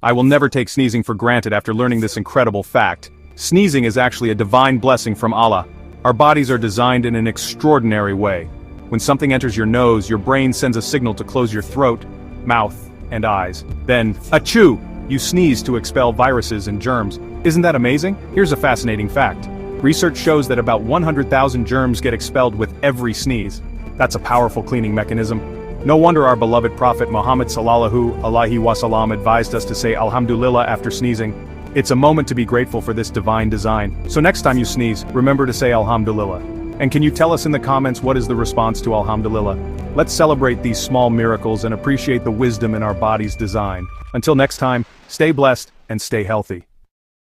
I will never take sneezing for granted after learning this incredible fact. Sneezing is actually a divine blessing from Allah. Our bodies are designed in an extraordinary way. When something enters your nose, your brain sends a signal to close your throat, mouth, and eyes. Then, achoo! You sneeze to expel viruses and germs. Isn't that amazing? Here's a fascinating fact. Research shows that about 100,000 germs get expelled with every sneeze. That's a powerful cleaning mechanism. No wonder our beloved Prophet Muhammad sallallahu alaihi wasallam advised us to say Alhamdulillah after sneezing. It's a moment to be grateful for this divine design. So next time you sneeze, remember to say Alhamdulillah. And can you tell us in the comments what is the response to Alhamdulillah? Let's celebrate these small miracles and appreciate the wisdom in our body's design. Until next time, stay blessed and stay healthy.